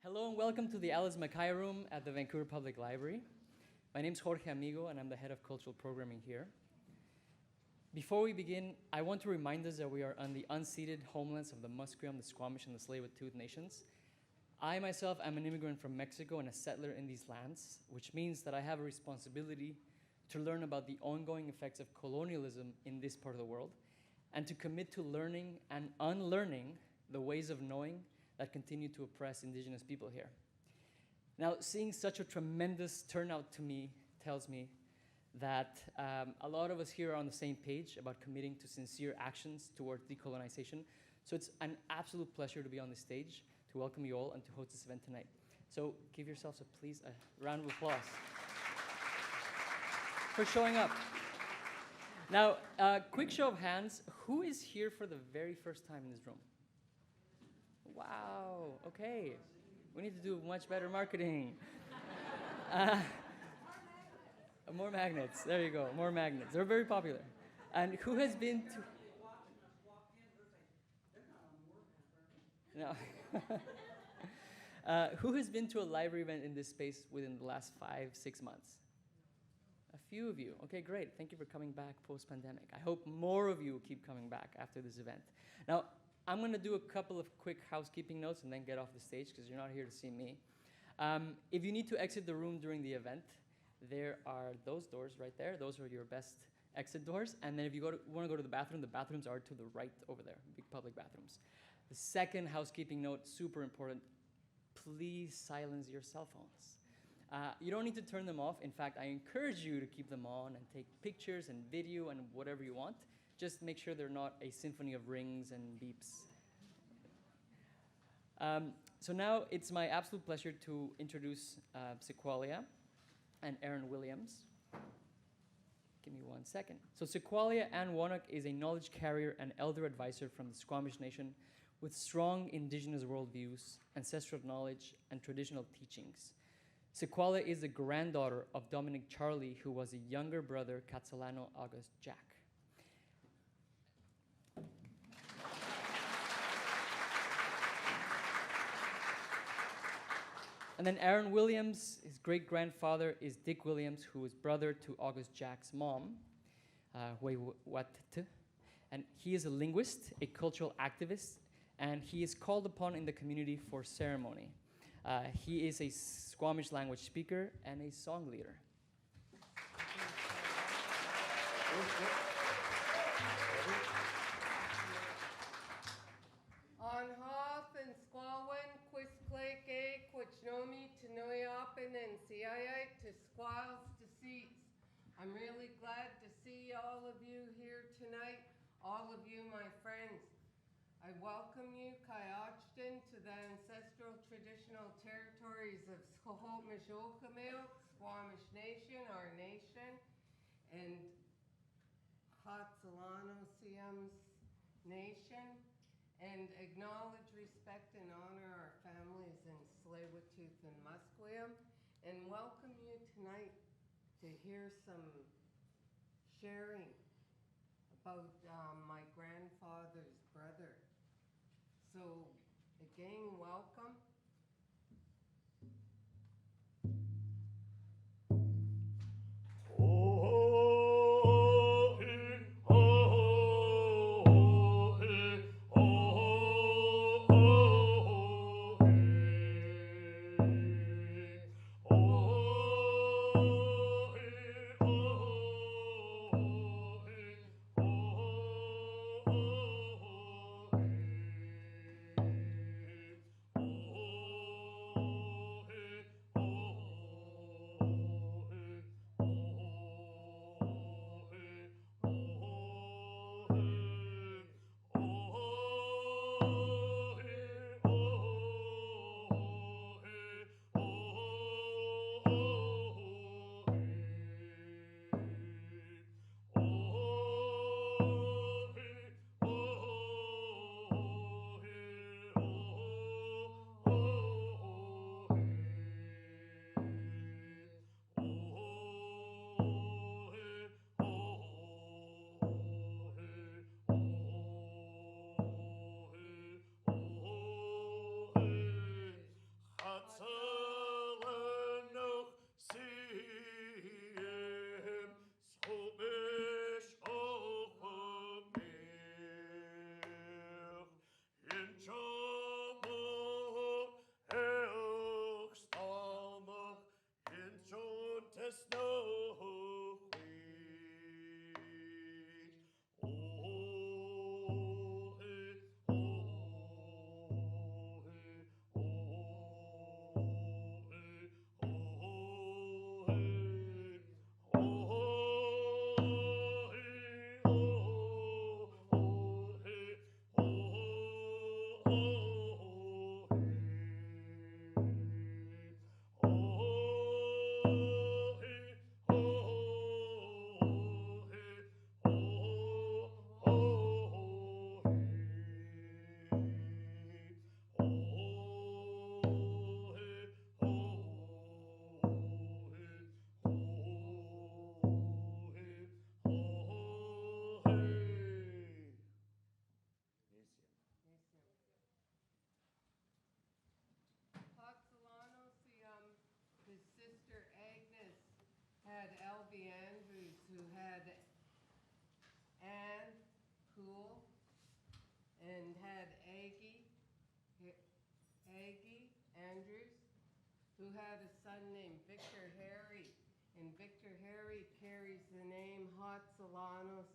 Hello and welcome to the Alice Mackay Room at the Vancouver Public Library. My name is Jorge Amigo and I'm the head of cultural programming here. Before we begin, I want to remind us that we are on the unceded homelands of the Musqueam, the Squamish, and the Tsleil-Waututh nations. I myself am an immigrant from Mexico and a settler in these lands, which means that I have a responsibility to learn about the ongoing effects of colonialism in this part of the world and to commit to learning and unlearning the ways of knowing that continue to oppress Indigenous people here. Now, seeing such a tremendous turnout to me tells me that a lot of us here are on the same page about committing to sincere actions toward decolonization. So it's an absolute pleasure to be on the stage, to welcome you all and to host this event tonight. So give yourselves, please, a round of applause for showing up. Now, quick show of hands, who is here for the very first time in this room? Wow, okay. We need to do much better marketing. More magnets, there you go, more magnets. They're very popular. And who has been to... No. Who has been to a library event in this space within the last 5-6 months? A few of you. Okay, great. Thank you for coming back post-pandemic. I hope more of you keep coming back after this event. Now, I'm going to do a couple of quick housekeeping notes and then get off the stage because you're not here to see me. If you need to exit the room during the event, there are those doors right there. Those are your best exit doors. And then if you want to go to the bathrooms are to the right over there, big public bathrooms. The second housekeeping note, super important, please silence your cell phones. You don't need to turn them off. In fact, I encourage you to keep them on and take pictures and video and whatever you want. Just make sure they're not a symphony of rings and beeps. So now it's my absolute pleasure to introduce Sequoia and Aaron Williams. Give me 1 second. So Sequoia Ann Warnock is a knowledge carrier and elder advisor from the Squamish Nation with strong Indigenous worldviews, ancestral knowledge, and traditional teachings. Sequoia is the granddaughter of Dominic Charlie, who was a younger brother, Khahtsahlano August Jack. And then Aaron Williams, his great-grandfather is Dick Williams, who is brother to August Jack's mom, and he is a linguist, a cultural activist, and he is called upon in the community for ceremony. He is a Squamish language speaker and a song leader. On Hoth and Squawen, Quisklake, Quichnomi, Tanoyapan, and Siayite to Squaws to Seats. I'm really glad to see all of you here tonight, all of you, my friends. I welcome you, Kayachtan, to the ancestral traditional territories of Squamish Squamish Nation, our nation, and Khahtsahlano Siam's nation, and acknowledge, respect, and honor our families in Tsleil-Waututh and Musqueam, and welcome you tonight to hear some sharing about my grandfather's brother. So, again, welcome. Oh who had Anne Poole and had Aggie Andrews, who had a son named Victor Harry. And Victor Harry carries the name Khahtsahlano.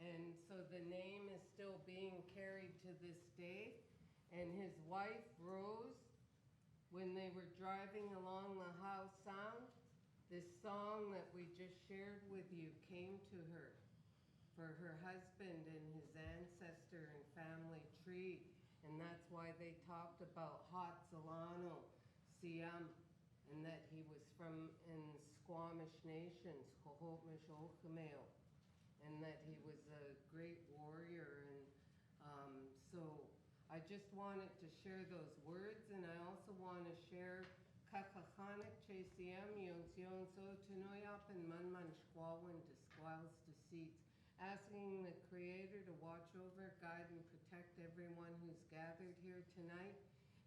And so the name is still being carried to this day. And his wife, Rose, when they were driving along the Howe Sound, this song that we just shared with you came to her for her husband and his ancestor and family tree. And that's why they talked about Ats'alanexw, and that he was from in Squamish nations, and that he was a great warrior. And so I just wanted to share those words, and I also want to share asking the Creator to watch over, guide, and protect everyone who's gathered here tonight,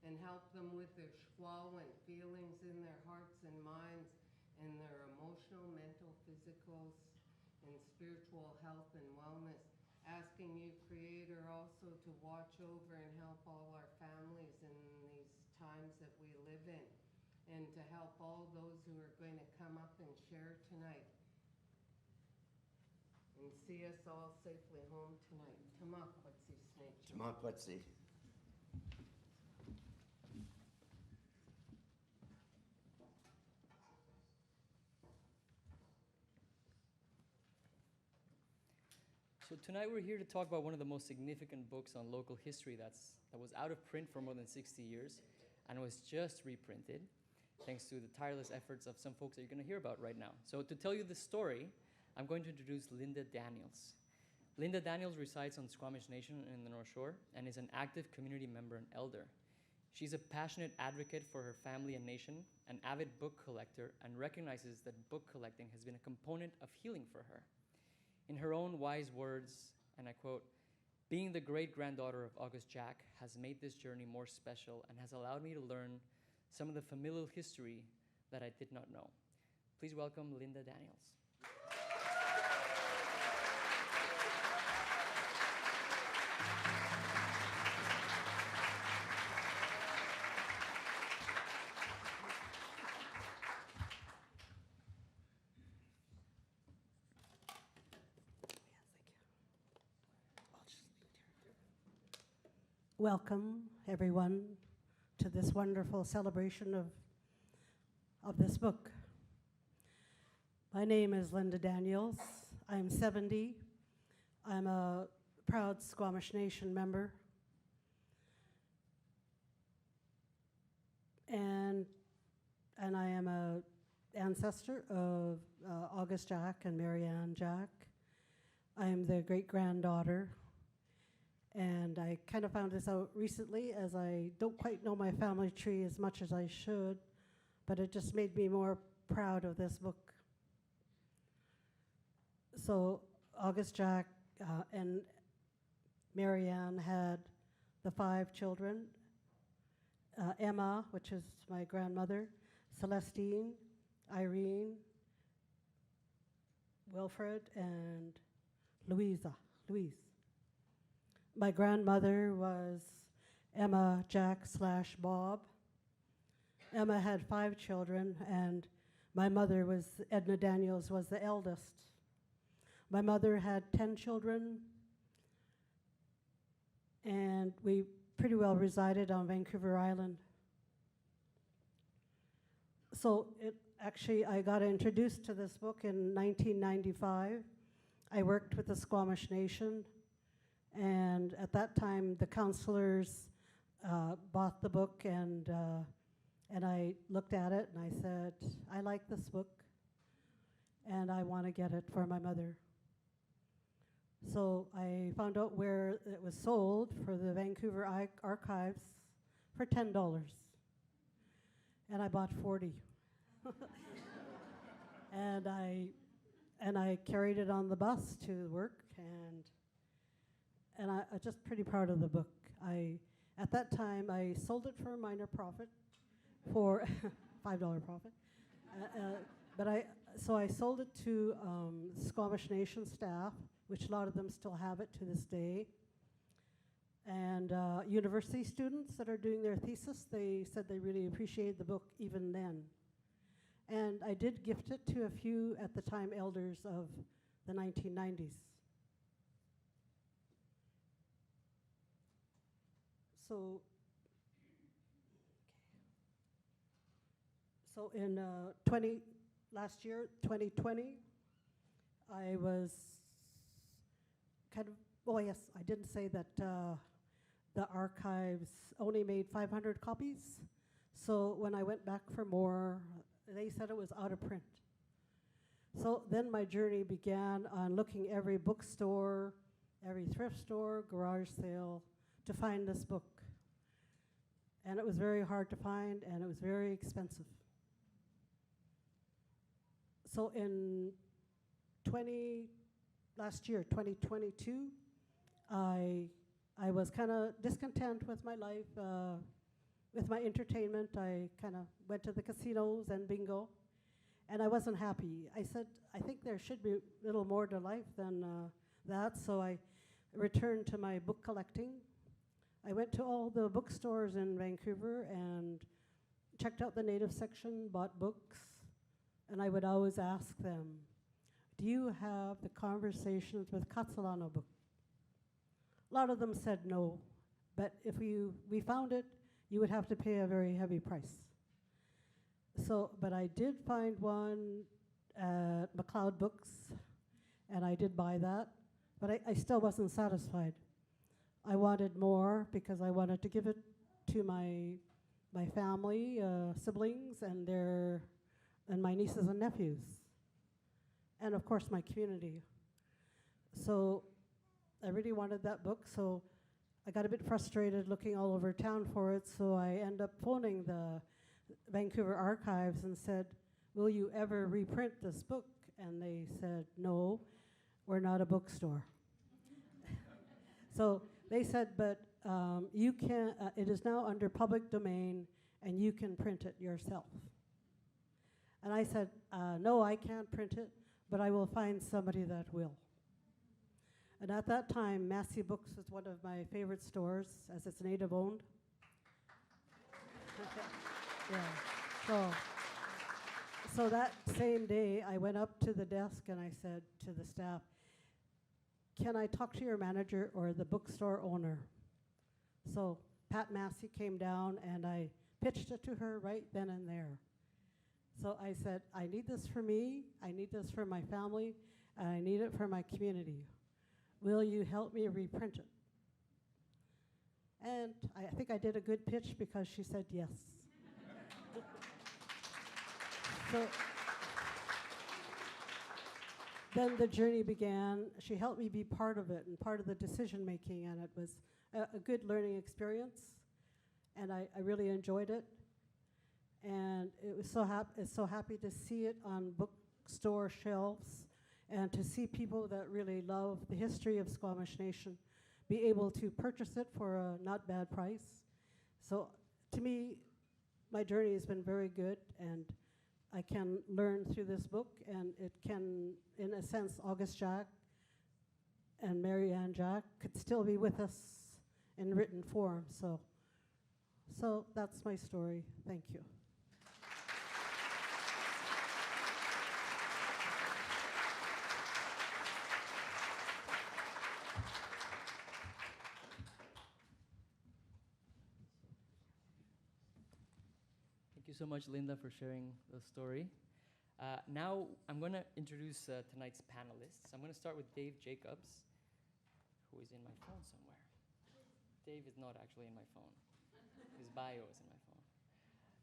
and help them with their shkwalwen, feelings in their hearts and minds, and their emotional, mental, physical, and spiritual health and wellness. Asking you, Creator, also to watch over and help all our families in these times that we live in, and to help all those who are going to come up and share tonight, and see us all safely home tonight. Tamakwatsi, Snake. Tamakwatsi. So tonight we're here to talk about one of the most significant books on local history that was out of print for more than 60 years and was just reprinted thanks to the tireless efforts of some folks that you're going to hear about right now. So to tell you the story, I'm going to introduce Linda Daniels. Linda Daniels resides on Squamish Nation in the North Shore and is an active community member and elder. She's a passionate advocate for her family and nation, an avid book collector, and recognizes that book collecting has been a component of healing for her. In her own wise words, and I quote, "Being the great-granddaughter of August Jack has made this journey more special and has allowed me to learn some of the familial history that I did not know." Please welcome Linda Daniels. Welcome, everyone, to this wonderful celebration of this book. My name is Linda Daniels. I'm 70. I'm a proud Squamish Nation member. And I am an ancestor of August Jack and Marianne Jack. I am the great-granddaughter. And I kind of found this out recently, as I don't quite know my family tree as much as I should, but it just made me more proud of this book. So August Jack and Marianne had the 5 children, Emma, which is my grandmother, Celestine, Irene, Wilfred, and Louise. My grandmother was Emma Jack / Bob. Emma had 5 children, and my mother was Edna Daniels, was the eldest. My mother had 10 children, and we pretty well resided on Vancouver Island. So I got introduced to this book in 1995. I worked with the Squamish Nation. And at that time, the counselors bought the book, and I looked at it, and I said, I like this book, and I want to get it for my mother. So I found out where it was sold for the Vancouver Archives for $10. And I bought 40. And I carried it on the bus to work, and I'm just pretty proud of the book. At that time, I sold it for a minor profit, for $5 profit. But So I sold it to Squamish Nation staff, which a lot of them still have it to this day. And university students that are doing their thesis, they said they really appreciated the book even then. And I did gift it to a few at the time elders of the 1990s. So in last year, 2020, I was kind of, oh yes, I didn't say that the archives only made 500 copies. So when I went back for more, they said it was out of print. So then my journey began on looking every bookstore, every thrift store, garage sale, to find this book. And it was very hard to find, and it was very expensive. So in last year, 2022, I was kind of discontent with my life, with my entertainment. I kind of went to the casinos and bingo, and I wasn't happy. I said, I think there should be a little more to life than that, so I returned to my book collecting. I went to all the bookstores in Vancouver and checked out the native section, bought books, and I would always ask them, do you have the Conversations with Khahtsahlano book? A lot of them said no, but if we found it, you would have to pay a very heavy price. So, but I did find one at McLeod Books, and I did buy that, but I still wasn't satisfied. I wanted more because I wanted to give it to my family, siblings, and my nieces and nephews, and of course my community. So I really wanted that book, so I got a bit frustrated looking all over town for it, so I ended up phoning the Vancouver Archives and said, will you ever reprint this book? And they said, no, we're not a bookstore. So they said, but you can, it is now under public domain and you can print it yourself. And I said, no, I can't print it, but I will find somebody that will. And at that time, Massy Books was one of my favorite stores, as it's native owned. Yeah. So that same day, I went up to the desk and I said to the staff, can I talk to your manager or the bookstore owner? So Pat Massy came down and I pitched it to her right then and there. So I said, I need this for me, I need this for my family, and I need it for my community. Will you help me reprint it? And I think I did a good pitch because she said yes. So then the journey began. She helped me be part of it and part of the decision making, and it was a good learning experience, and I really enjoyed it. And it was so happy to see it on bookstore shelves and to see people that really love the history of Squamish Nation be able to purchase it for a not bad price. So to me, my journey has been very good, and I can learn through this book, and it can, in a sense, August Jack and Mary Ann Jack could still be with us in written form. So that's my story. Thank you. Thank you so much, Linda, for sharing the story. Now I'm going to introduce tonight's panelists. I'm going to start with Dave Jacobs, who is in my phone somewhere. Dave is not actually in my phone. His bio is in my phone.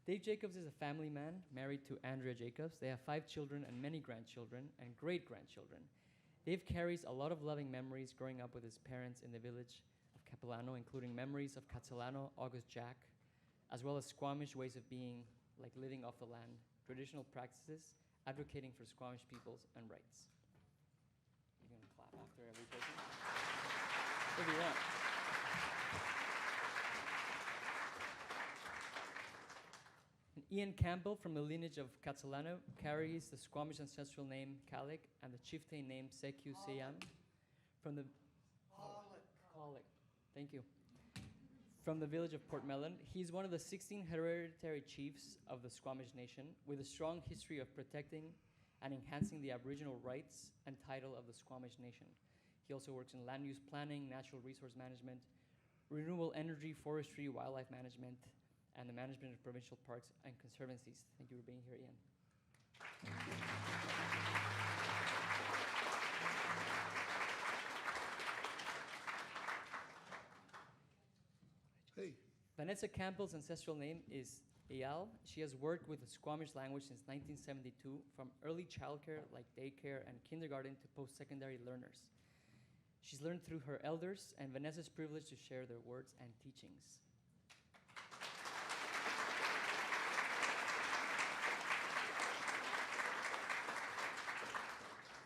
Dave Jacobs is a family man, married to Andrea Jacobs. They have 5 children and many grandchildren and great-grandchildren. Dave carries a lot of loving memories growing up with his parents in the village of Capilano, including memories of Khahtsahlano, August Jack, as well as Squamish ways of being, like living off the land, traditional practices, advocating for Squamish peoples and rights. You're going to clap after every person? If you want. And Ian Campbell, from the lineage of Khahtsahlano, carries the Squamish ancestral name Kalik and the chieftain name Seku Seyam. From the Kalik. Thank you. From the village of Port Mellon, he's one of the 16 hereditary chiefs of the Squamish nation, with a strong history of protecting and enhancing the Aboriginal rights and title of the Squamish nation. He also works in land use planning, natural resource management, renewable energy, forestry, wildlife management, and the management of provincial parks and conservancies. Thank you for being here, Ian. Hey. Vanessa Campbell's ancestral name is Eyal. She has worked with the Squamish language since 1972, from early childcare like daycare and kindergarten to post-secondary learners. She's learned through her elders, and Vanessa's privileged to share their words and teachings.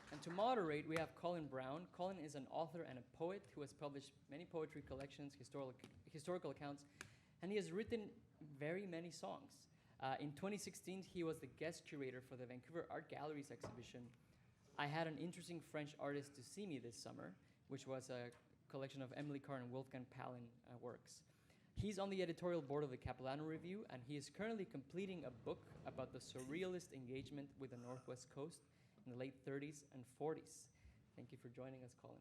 And to moderate, we have Colin Brown. Colin is an author and a poet who has published many poetry collections, historical accounts, and he has written very many songs. In 2016, he was the guest curator for the Vancouver Art Gallery's exhibition, I Had an Interesting French Artist to See Me This Summer, which was a collection of Emily Carr and Wolfgang Palin works. He's on the editorial board of the Capilano Review, and he is currently completing a book about the surrealist engagement with the Northwest Coast in the late 30s and 40s. Thank you for joining us, Colin.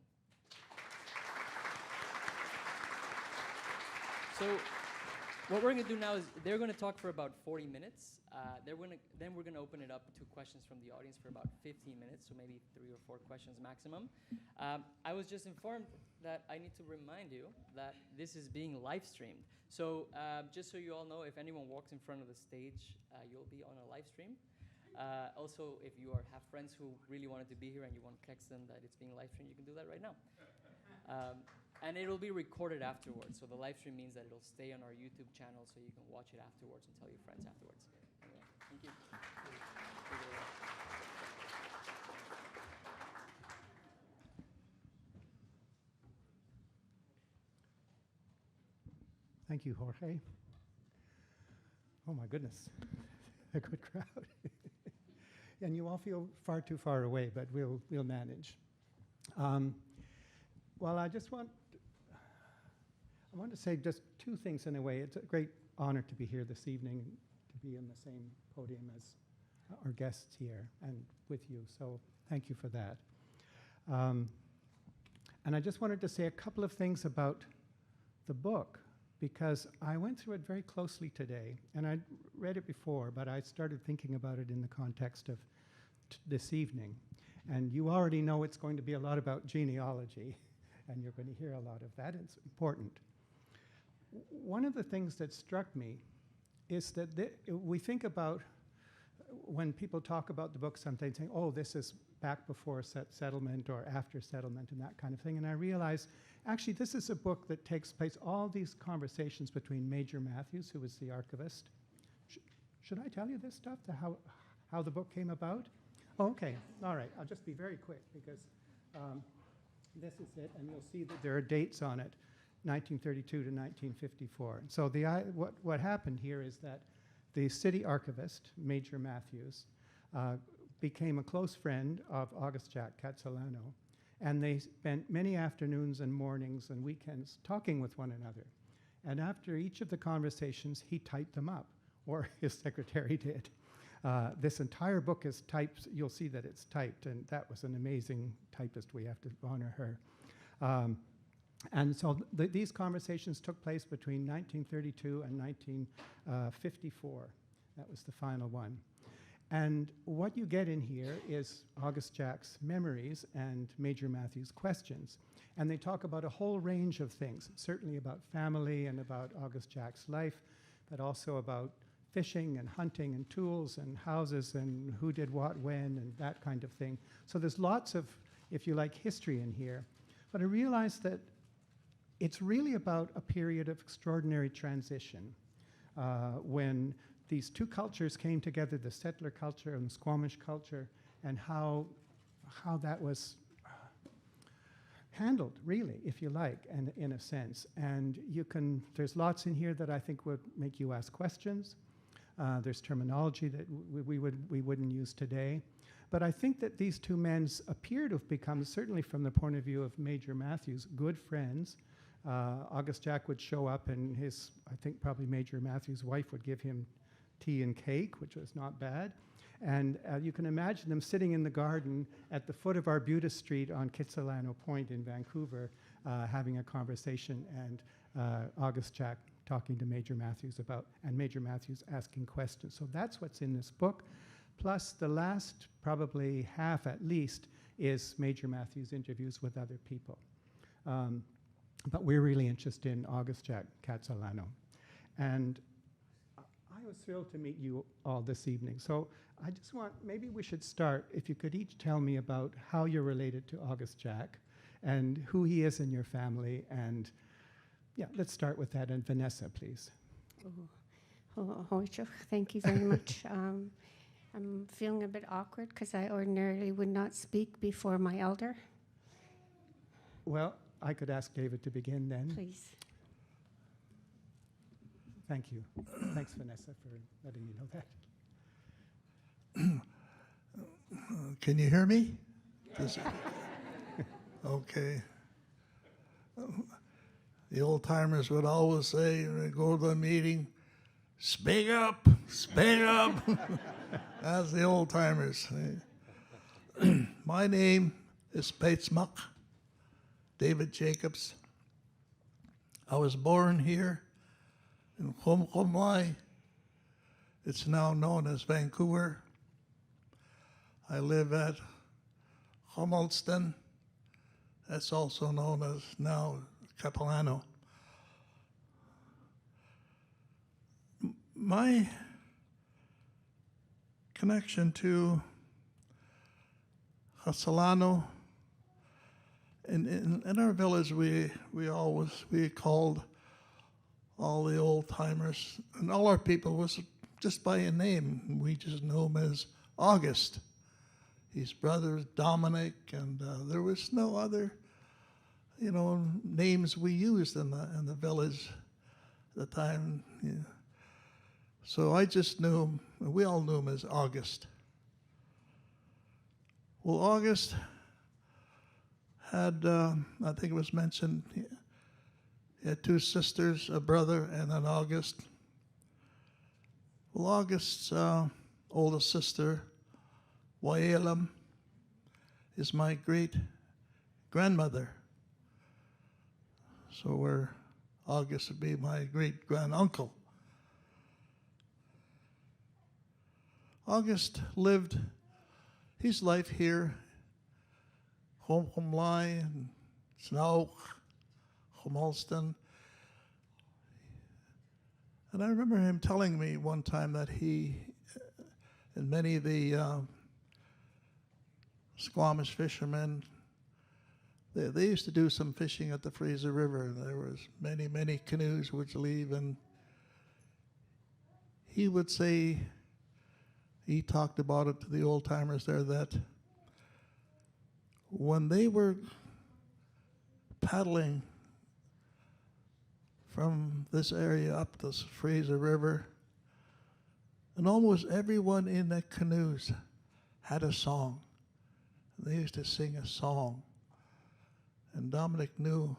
So what we're going to do now is they're going to talk for about 40 minutes. Then we're going to open it up to questions from the audience for about 15 minutes, so maybe 3 or 4 questions maximum. I was just informed that I need to remind you that this is being live streamed. So just so you all know, if anyone walks in front of the stage, you'll be on a live stream. Also, if you have friends who really wanted to be here and you want to text them that it's being live streamed, you can do that right now. And it'll be recorded afterwards. So the live stream means that it'll stay on our YouTube channel so you can watch it afterwards and tell your friends afterwards. Anyway, thank you. Thank you, Jorge. Oh my goodness, a good crowd. And you all feel far too far away, but we'll manage. Well, I want to say just 2 things in a way. It's a great honor to be here this evening, to be in the same podium as our guests here and with you. So thank you for that. And I just wanted to say a couple of things about the book, because I went through it very closely today, and I'd read it before, but I started thinking about it in the context of this evening. And you already know it's going to be a lot about genealogy, and you're going to hear a lot of that. It's important. One of the things that struck me is that we think about, when people talk about the book, sometimes saying, oh, this is back before settlement or after settlement and that kind of thing. And I realized, actually, this is a book that takes place, all these conversations between Major Matthews, who was the archivist. Should I tell you this stuff, how the book came about? Oh, okay, all right, I'll just be very quick, because this is it, and you'll see that there are dates on it, 1932 to 1954. So what happened here is that the city archivist, Major Matthews, became a close friend of August Jack Khahtsahlano, and they spent many afternoons and mornings and weekends talking with one another. And after each of the conversations, he typed them up, or his secretary did. This entire book is typed. You'll see that it's typed, and that was an amazing typist. We have to honor her. And so these conversations took place between 1932 and 1954. That was the final one. And what you get in here is August Jack's memories and Major Matthews' questions. And they talk about a whole range of things, certainly about family and about August Jack's life, but also about fishing and hunting and tools and houses and who did what when and that kind of thing. So there's lots of, if you like, history in here. But I realized that it's really about a period of extraordinary transition when these 2 cultures came together, the settler culture and the Squamish culture, and how that was handled, really, if you like, and in a sense. And there's lots in here that I think would make you ask questions. There's terminology that we wouldn't use today. But I think that these two men appear to have become, certainly from the point of view of Major Matthews, good friends. August Jack would show up, and I think probably Major Matthews' wife would give him tea and cake, which was not bad. And you can imagine them sitting in the garden at the foot of Arbutus Street on Khahtsahlano Point in Vancouver, having a conversation, and August Jack talking to Major Matthews and Major Matthews asking questions. So that's what's in this book. Plus the last probably half at least is Major Matthews' interviews with other people. But we're really interested in August Jack Khahtsahlano. And I was thrilled to meet you all this evening. So I just maybe we should start, if you could each tell me about how you're related to August Jack and who he is in your family. And yeah, let's start with that. And Vanessa, please. Thank you very much. I'm feeling a bit awkward because I ordinarily would not speak before my elder. Well, I could ask David to begin then. Please. Thank you. Thanks, Vanessa, for letting me know that. Can you hear me? Okay. The old timers would always say when they go to the meeting, speak up, speak up. That's the old timers. My name is Paitsmuck, David Jacobs. I was born here in Khomkhomlai. It's now known as Vancouver. I live at Homolston. That's also known as now Capilano. My connection to Khahtsahlano, in our village we called all the old timers and all our people was just by a name. We just knew him as August. His brother Dominic, and there was no other, names we used in the village at the time. Yeah. So I just knew him. We all knew him as August. Well, August had, I think it was mentioned, he had two sisters, a brother, and an August. Well, August's oldest sister, Wailam, is my great-grandmother. So August would be my great-granduncle. August lived his life here, Khomkhomlai, and Snauk, Homolston. And I remember him telling me one time that he, and many of the Squamish fishermen, they used to do some fishing at the Fraser River. There was many, many canoes which leave, and he would say, he talked about it to the old timers there, that when they were paddling from this area up the Fraser River, and almost everyone in the canoes had a song. They used to sing a song. And Dominic knew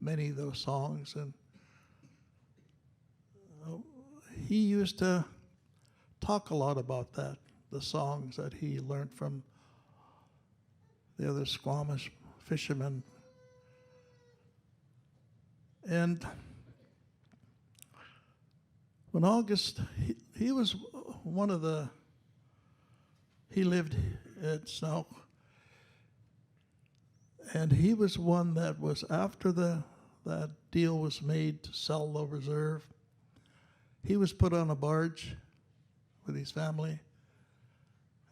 many of those songs, and he used to talk a lot about that, the songs that he learned from the other Squamish fishermen. And when August, he was one of he lived at Snauk, and he was one that was, after that deal was made to sell the reserve, he was put on a barge with his family,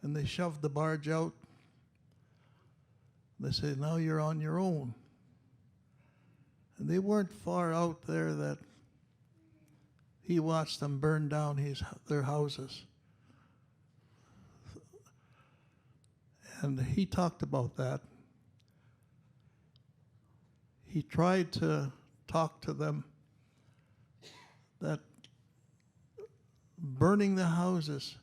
and they shoved the barge out. They said, now you're on your own. And they weren't far out there that he watched them burn down their houses. And he talked about that. He tried to talk to them that burning the houses,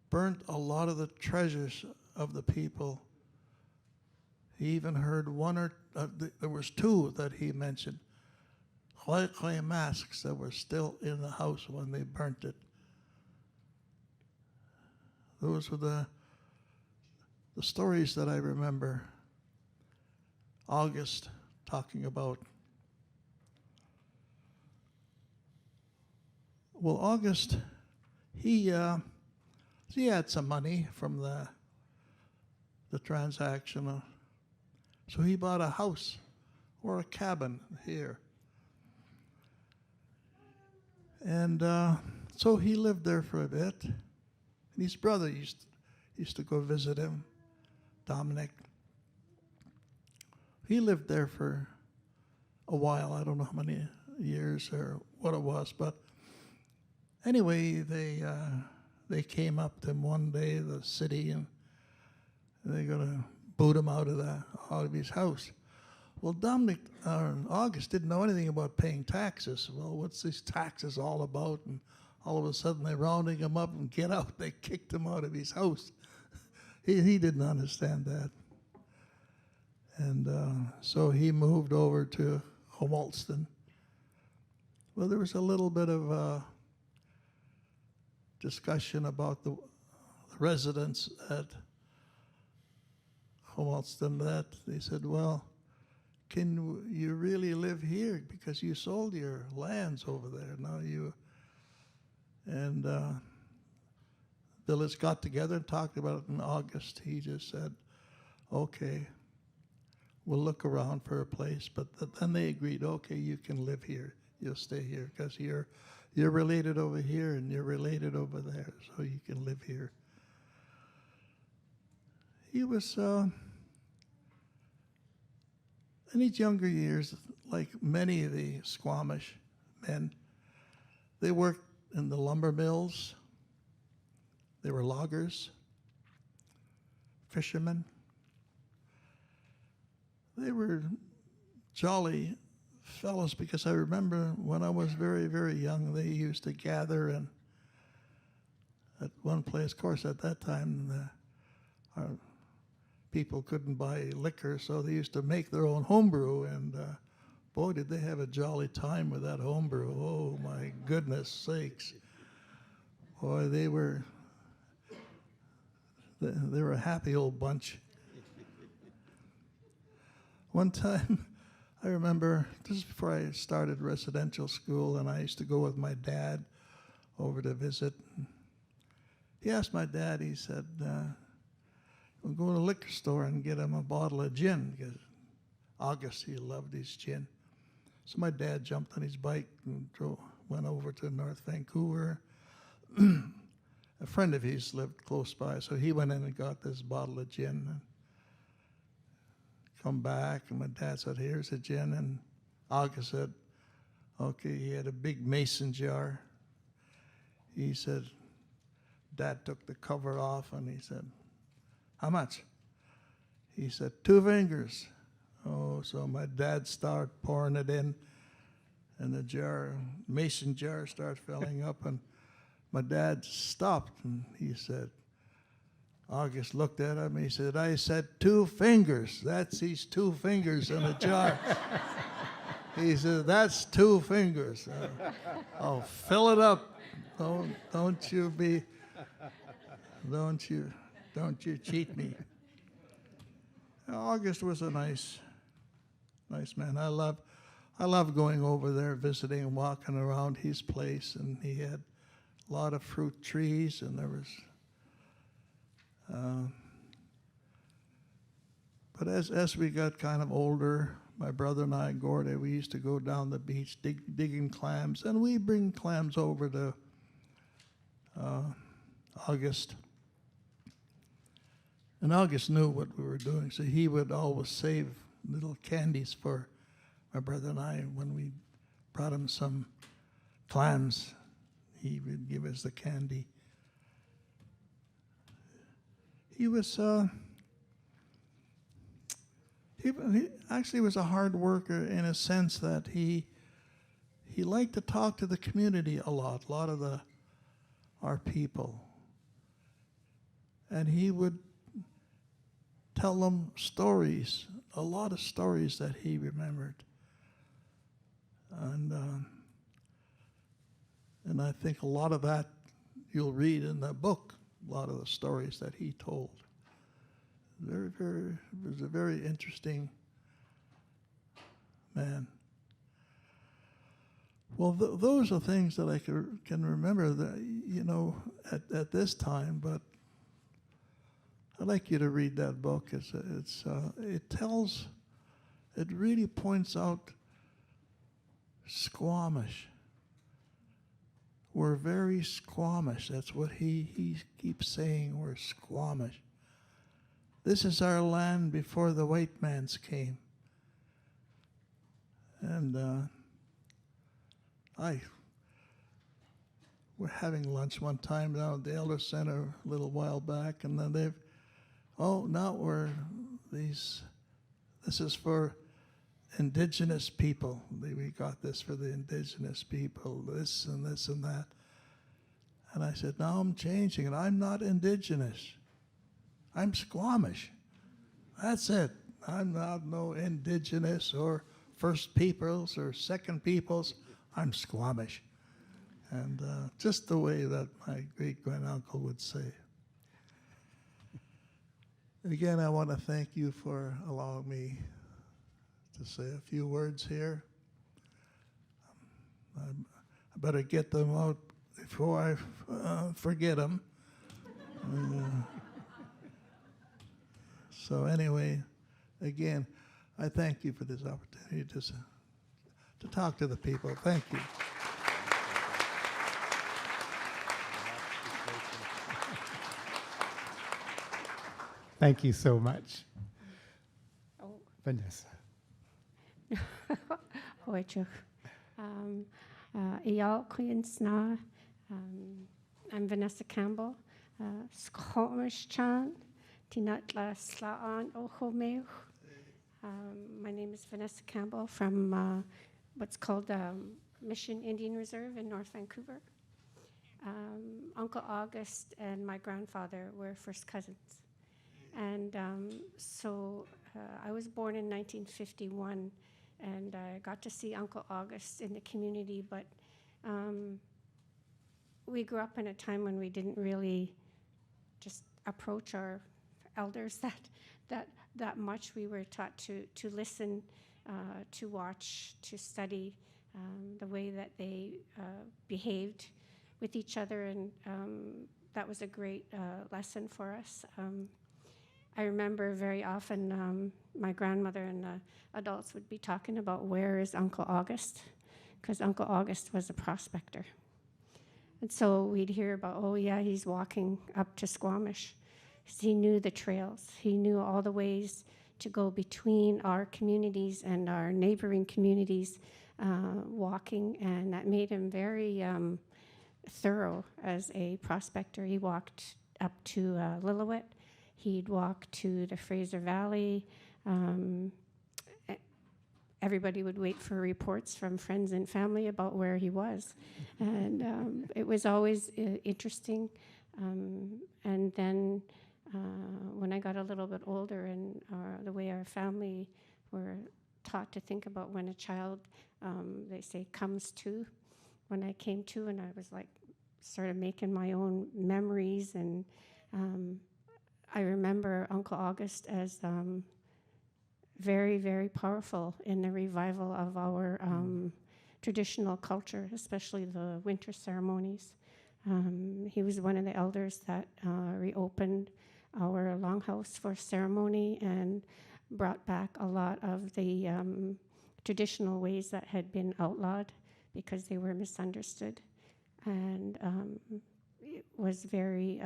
burnt a lot of the treasures of the people. He even heard there was two that he mentioned, clay masks that were still in the house when they burnt it. Those were the stories that I remember August talking about. Well, August, he had some money from the transaction, so he bought a house or a cabin here. And so he lived there for a bit. And his brother used to go visit him, Dominic. He lived there for a while. I don't know how many years or what it was, but anyway, they came up to him one day, the city, and they're gonna boot him out of his house. Well, August didn't know anything about paying taxes. Well, what's these taxes all about? And all of a sudden they're rounding him up and get out. They kicked him out of his house. He didn't understand that. And so he moved over to Homolston. Well, there was a little bit of discussion about the residents at Homolston, that they said, well, can you really live here because you sold your lands over there? Now and village got together and talked about it in August. He just said, okay, we'll look around for a place. But then they agreed, okay, you can live here. You'll stay here because you're related over here and you're related over there, so you can live here. He was, in his younger years, like many of the Squamish men, they worked in the lumber mills. They were loggers, fishermen. They were jolly fellows, because I remember when I was very, very young, they used to gather and at one place. Of course, at that time, our people couldn't buy liquor, so they used to make their own homebrew, and boy, did they have a jolly time with that homebrew. Oh, my goodness sakes. Boy, they were a happy old bunch. One time, I remember, this is before I started residential school, and I used to go with my dad over to visit. He asked my dad, he said, we'll go to the liquor store and get him a bottle of gin, because August, he loved his gin. So my dad jumped on his bike and went over to North Vancouver. A friend of his lived close by, so he went in and got this bottle of gin. And come back, and my dad said, here's a gin. And August said, okay, he had a big mason jar. He said, Dad took the cover off, and he said, how much? He said, 2 fingers. Oh, so my dad started pouring it in, and the mason jar started filling up, and my dad stopped, and he said, August looked at him, he said, I said 2 fingers. That's his 2 fingers in a jar. He said, that's 2 fingers. Oh, fill it up. Don't you cheat me. August was a nice man. I love going over there, visiting and walking around his place, and he had a lot of fruit trees, and there was but as we got kind of older, my brother and I, Gordy, we used to go down the beach digging clams, and we bring clams over to August. And August knew what we were doing, so he would always save little candies for my brother and I. When we brought him some clams, he would give us the candy. He was, he actually was a hard worker in a sense that he he liked to talk to the community a lot of our people. And he would tell them stories, a lot of stories that he remembered. And I think a lot of that you'll read in the book, a lot of the stories that he told. It was a very interesting man. Well, those are things that I can remember that, you know, at this time, but I'd like you to read that book. It really points out Squamish. We're very Squamish. That's what he keeps saying. We're Squamish. This is our land before the white man's came. And we're having lunch one time down at the Elder Center a little while back, and then this is for indigenous people. We got this for the indigenous people, this and this and that. And I said, now I'm changing it. I'm not indigenous. I'm Squamish. That's it. I'm not no indigenous or first peoples or second peoples. I'm Squamish. And just the way that my great-granduncle would say. Again, I want to thank you for allowing me to say a few words here. I better get them out before I forget them. So anyway, again, I thank you for this opportunity to talk to the people. Thank you. Thank you so much. Oh. Vanessa. I'm Vanessa Campbell. Squamish Chan, Tinatla Slaan Ochomeu. My name is Vanessa Campbell from what's called Mission Indian Reserve in North Vancouver. Uncle August and my grandfather were first cousins. And so I was born in 1951, and I got to see Uncle August in the community, but we grew up in a time when we didn't really just approach our elders that much. We were taught to listen, to watch, to study the way that they behaved with each other, and that was a great lesson for us. I remember very often my grandmother and the adults would be talking about where is Uncle August, because Uncle August was a prospector. And so we'd hear about, oh yeah, he's walking up to Squamish. He knew the trails. He knew all the ways to go between our communities and our neighboring communities walking, and that made him very thorough as a prospector. He walked up to Lillooet. He'd walk to the Fraser Valley. Everybody would wait for reports from friends and family about where he was. And it was always interesting. And then when I got a little bit older, and the way our family were taught to think about when a child, they say, comes to, when I came to, and I was like sort of making my own memories, and I remember Uncle August as very, very powerful in the revival of our traditional culture, especially the winter ceremonies. He was one of the elders that reopened our longhouse for ceremony and brought back a lot of the traditional ways that had been outlawed because they were misunderstood. And it was very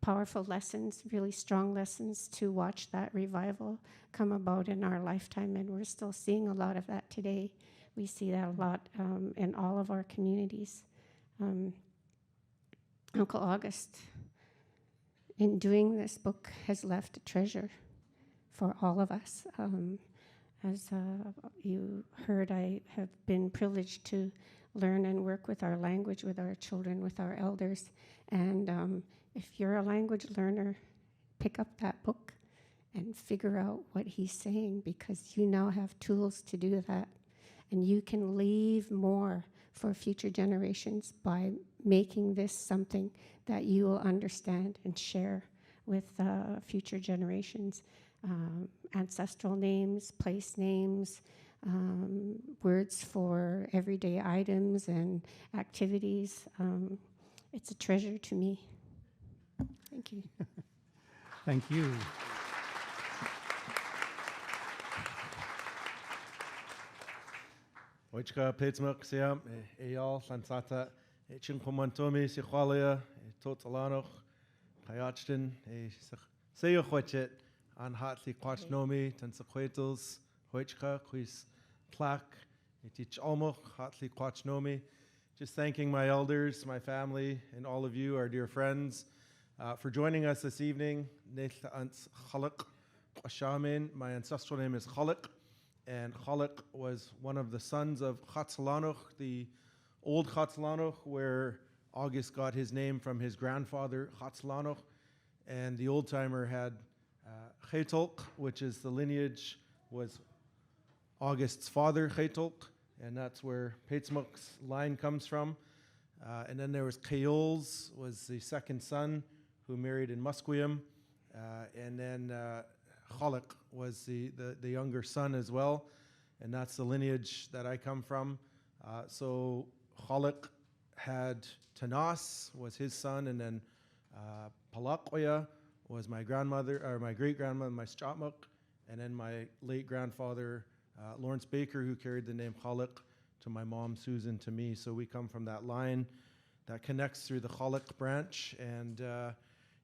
powerful lessons, really strong lessons to watch that revival come about in our lifetime, and we're still seeing a lot of that today. We see that a lot in all of our communities. Uncle August, in doing this book, has left a treasure for all of us. as you heard, I have been privileged to learn and work with our language, with our children, with our elders. And if you're a language learner, pick up that book and figure out what he's saying, because you now have tools to do that. And you can leave more for future generations by making this something that you will understand and share with future generations. Ancestral names, place names, words for everyday items and activities. It's a treasure to me. Thank you. Thank you. Oichka Petsmuk Siam, Eyal, Lansata, Chinkomantomi, Sihualia, Totalano, Kayachtin, Seyochwechet, An Hatli Quachnomi, Tansaquetals, Hoichka, Quis Tlak, Etich Almoch, Hatli Quachnomi. Just thanking my elders, my family, and all of you, our dear friends, for joining us this evening. My ancestral name is Khaluk, and Khaluk was one of the sons of Khahtsahlano, the old Khahtsahlano, where August got his name from his grandfather Khahtsahlano, and the old timer had Khahtolk, which is the lineage, was August's father Khahtolk, and that's where Petsmuk's line comes from. And then there was Kayols, was the second son who married in Musqueam, and then Khaluk was the younger son as well, and that's the lineage that I come from. So Khaluk had Tanas, was his son, and then Palakoya was my grandmother, or my great-grandmother, my Stjatmuk, and then my late grandfather, Lawrence Baker, who carried the name Khaluk, to my mom, Susan, to me. So we come from that line that connects through the Khaluk branch. And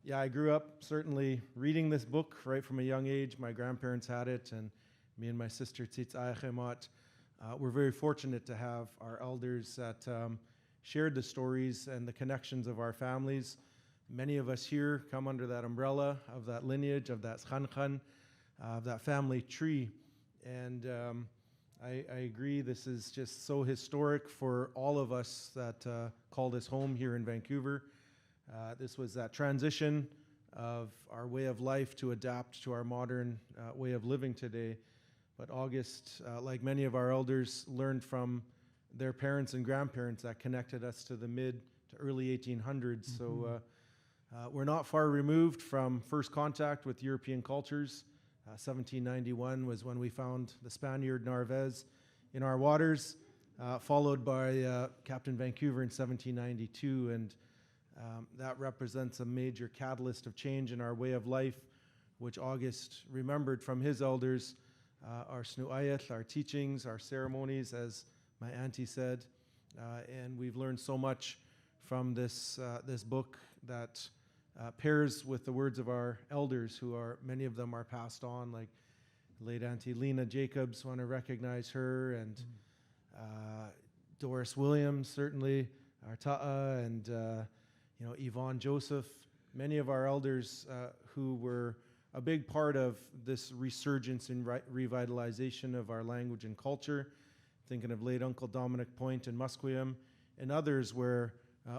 yeah, I grew up certainly reading this book right from a young age. My grandparents had it, and me and my sister, ats'alanexw, we're very fortunate to have our elders that shared the stories and the connections of our families. Many of us here come under that umbrella of that lineage, of that khankhan, of that family tree. And I agree, this is just so historic for all of us that call this home here in Vancouver. This was that transition of our way of life to adapt to our modern way of living today. But August, like many of our elders, learned from their parents and grandparents that connected us to the mid to early 1800s. Mm-hmm. So we're not far removed from first contact with European cultures. 1791 was when we found the Spaniard Narvaez in our waters, followed by Captain Vancouver in 1792, and that represents a major catalyst of change in our way of life, which August remembered from his elders, our snu'ayat, our teachings, our ceremonies, as my auntie said, and we've learned so much from this book that pairs with the words of our elders, who are, many of them are passed on, like late Auntie Lena Jacobs, want to recognize her, and Doris Williams, certainly, our ta'a, and Yvonne Joseph, many of our elders who were a big part of this resurgence and revitalization of our language and culture, thinking of late Uncle Dominic Point in Musqueam, and others where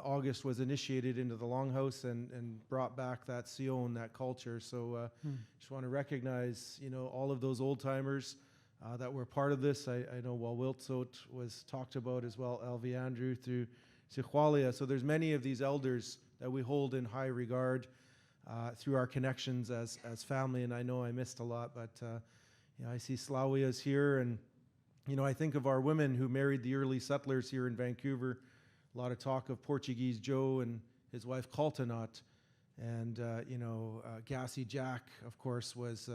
August was initiated into the Longhouse and brought back that Sion, that culture. So just want to recognize, all of those old timers that were part of this. I know Walwiltsot was talked about as well, Elvi Andrew through Sihualia. So there's many of these elders that we hold in high regard through our connections as family. And I know I missed a lot, but I see Slawia's here, and I think of our women who married the early settlers here in Vancouver. A lot of talk of Portuguese Joe and his wife Kaltanat, and Gassy Jack, of course, was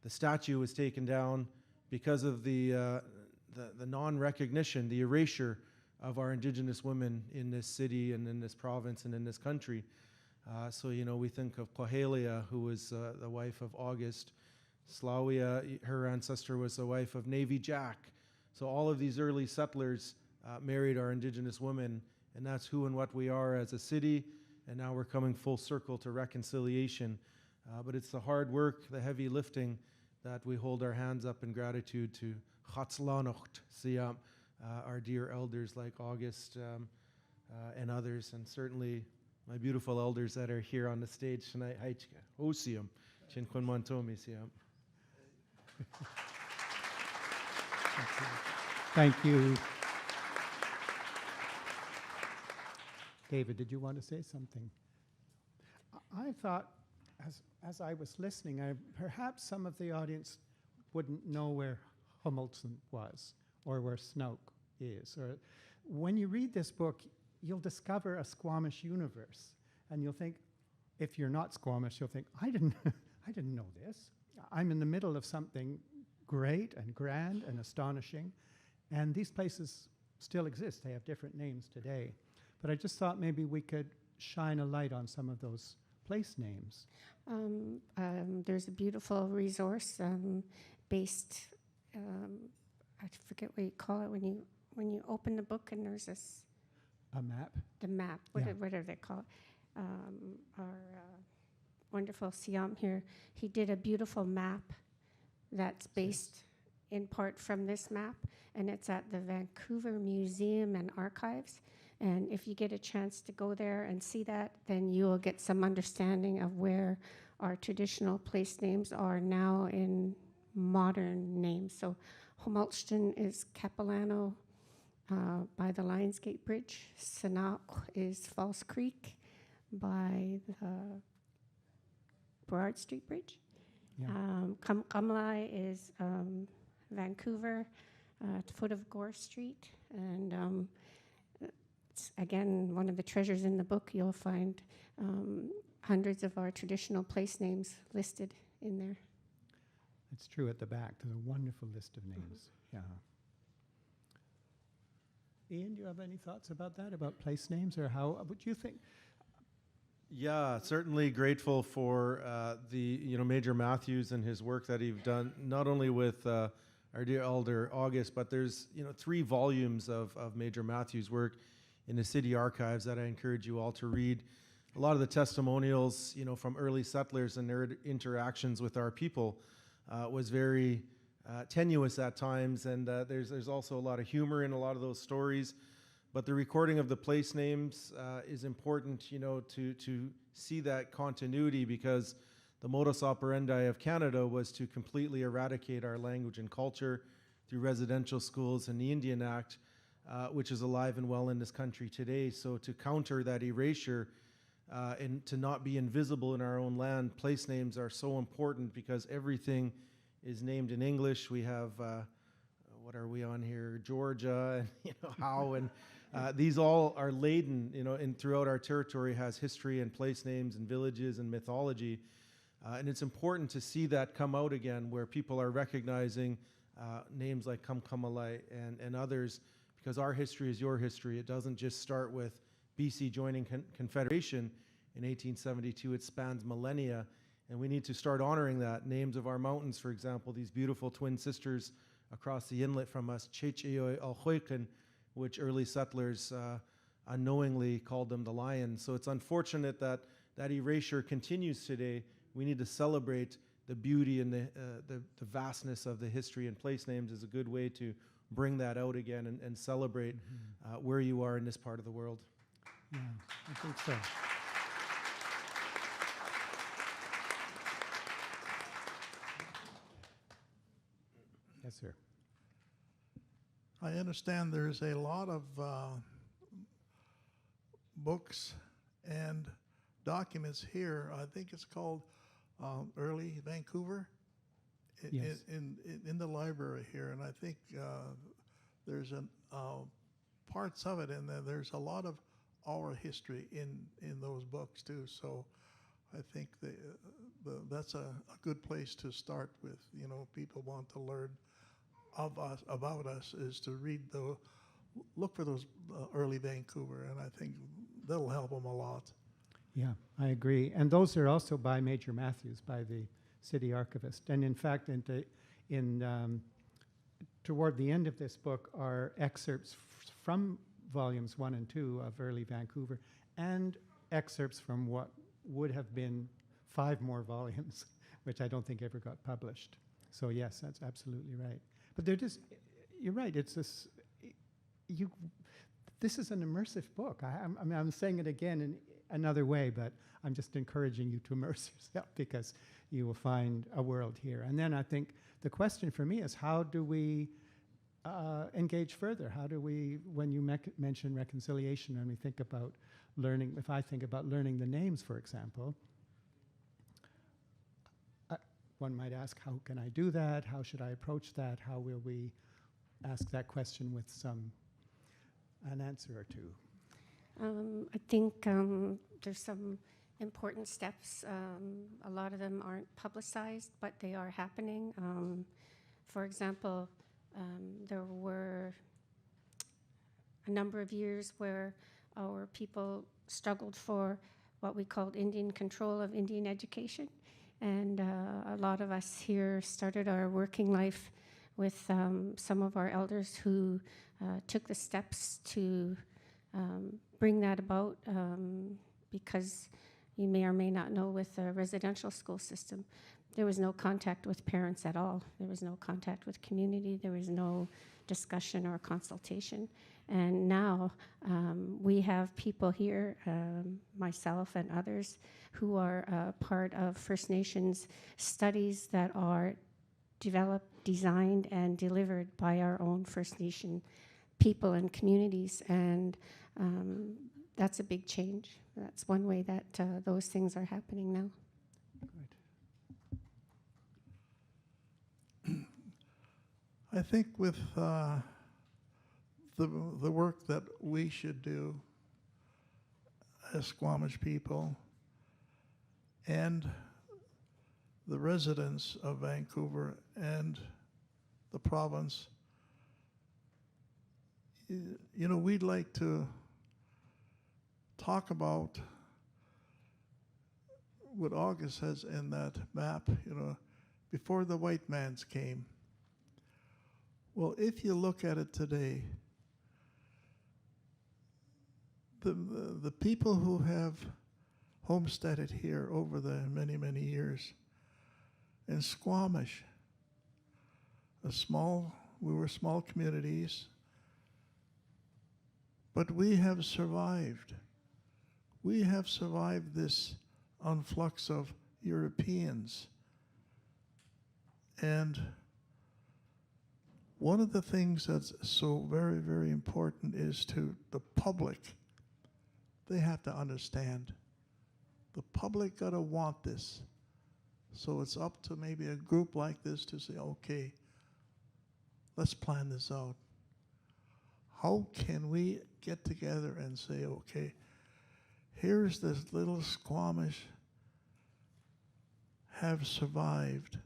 the statue was taken down because of the non-recognition, the erasure of our Indigenous women in this city and in this province and in this country. So we think of Kohelia, who was the wife of August. Slawia, her ancestor was the wife of Navy Jack. So all of these early settlers married our Indigenous women, and that's who and what we are as a city, and now we're coming full circle to reconciliation. But it's the hard work, the heavy lifting that we hold our hands up in gratitude to Khahtsahlano Siyam, our dear elders like August and others, and certainly my beautiful elders that are here on the stage tonight. Haichka, Osium, Chinkun Mantomi Siyam. Thank you. David, did you want to say something? I thought, as I was listening, perhaps some of the audience wouldn't know where Humboldt was or where Snoke is. Or when you read this book, you'll discover a Squamish universe, and you'll think, if you're not Squamish, you'll think, I didn't know this. I'm in the middle of something great and grand and astonishing, and these places still exist. They have different names today. But I just thought maybe we could shine a light on some of those place names. There's a beautiful resource based, I forget what you call it, when you open the book and there's this... A map? The map, whatever they call it. Our wonderful Siam here, he did a beautiful map that's based in part from this map, and it's at the Vancouver Museum and Archives. And if you get a chance to go there and see that, then you will get some understanding of where our traditional place names are now in modern names. So Humboldt is Capilano by the Lionsgate Bridge. Sanaq is False Creek by the Burrard Street Bridge. Yeah. Kamlai is Vancouver at the foot of Gore Street. And it's, again, one of the treasures in the book. You'll find hundreds of our traditional place names listed in there. It's true at the back. There's a wonderful list of names. Yeah. Ian, do you have any thoughts about that, about place names, or how would you think? Yeah, certainly grateful for the Major Matthews and his work that he's done, not only with our dear elder August, but there's 3 volumes of Major Matthews' work in the city archives that I encourage you all to read. A lot of the testimonials, from early settlers and their interactions with our people was very tenuous at times, and there's also a lot of humor in a lot of those stories. But the recording of the place names is important, to see that continuity, because the modus operandi of Canada was to completely eradicate our language and culture through residential schools and the Indian Act, which is alive and well in this country today. So to counter that erasure and to not be invisible in our own land, place names are so important, because everything is named in English. We have, what are we on here? Georgia, and how, and these all are laden, and throughout our territory has history and place names and villages and mythology. And it's important to see that come out again, where people are recognizing names like Kamkamalai and others, because our history is your history. It doesn't just start with BC joining Confederation in 1872. It spans millennia, and we need to start honoring that. Names of our mountains, for example, these beautiful twin sisters across the inlet from us, Checheoy Alhoiken, which early settlers unknowingly called them the lions. So it's unfortunate that that erasure continues today. We need to celebrate the beauty and the vastness of the history, and place names is a good way to bring that out again and celebrate where you are in this part of the world. Yeah, I think so. Yes, sir. I understand there's a lot of books and documents here. I think it's called Early Vancouver Yes. in the library here, and I think there's parts of it, and there's a lot of our history in those books too. So I think that's a good place to start with. People want to learn of us, about us, is to look for those early Vancouver, and I think that'll help them a lot. Yeah, I agree. And those are also by Major Matthews, by the city archivist. And in fact, toward the end of this book are excerpts from volumes 1 and 2 of Early Vancouver, and excerpts from what would have been 5 more volumes, which I don't think ever got published. So yes, that's absolutely right. But they're just, you're right, it's this, this is an immersive book. I mean, I'm saying it again in another way, but I'm just encouraging you to immerse yourself because you will find a world here. And then I think the question for me is, how do we engage further? How do we, when you mention reconciliation and we think about learning, if I think about learning the names, for example, one might ask, how can I do that? How should I approach that? How will we ask that question with an answer or two? I think there's some important steps. A lot of them aren't publicized, but they are happening. For example, there were a number of years where our people struggled for what we called Indian control of Indian education. And a lot of us here started our working life with some of our elders who took the steps to bring that about, because you may or may not know, with the residential school system, there was no contact with parents at all. There was no contact with community. There was no discussion or consultation. And now we have people here, myself and others, who are part of First Nations studies that are developed, designed, and delivered by our own First Nation people and communities. And that's a big change. That's one way that those things are happening now. Good. I think with the work that we should do as Squamish people and the residents of Vancouver and the province, you know, we'd like to talk about what August has in that map, you know, before the white man's came. Well, if you look at it today, the people who have homesteaded here over the many, many years, in Squamish, we were small communities, but we have survived. We have survived this influx of Europeans. And one of the things that's so very, very important is to the public. They have to understand. The public gotta want this. So it's up to maybe a group like this to say, okay, let's plan this out. How can we get together and say, okay, here's this little Squamish have survived.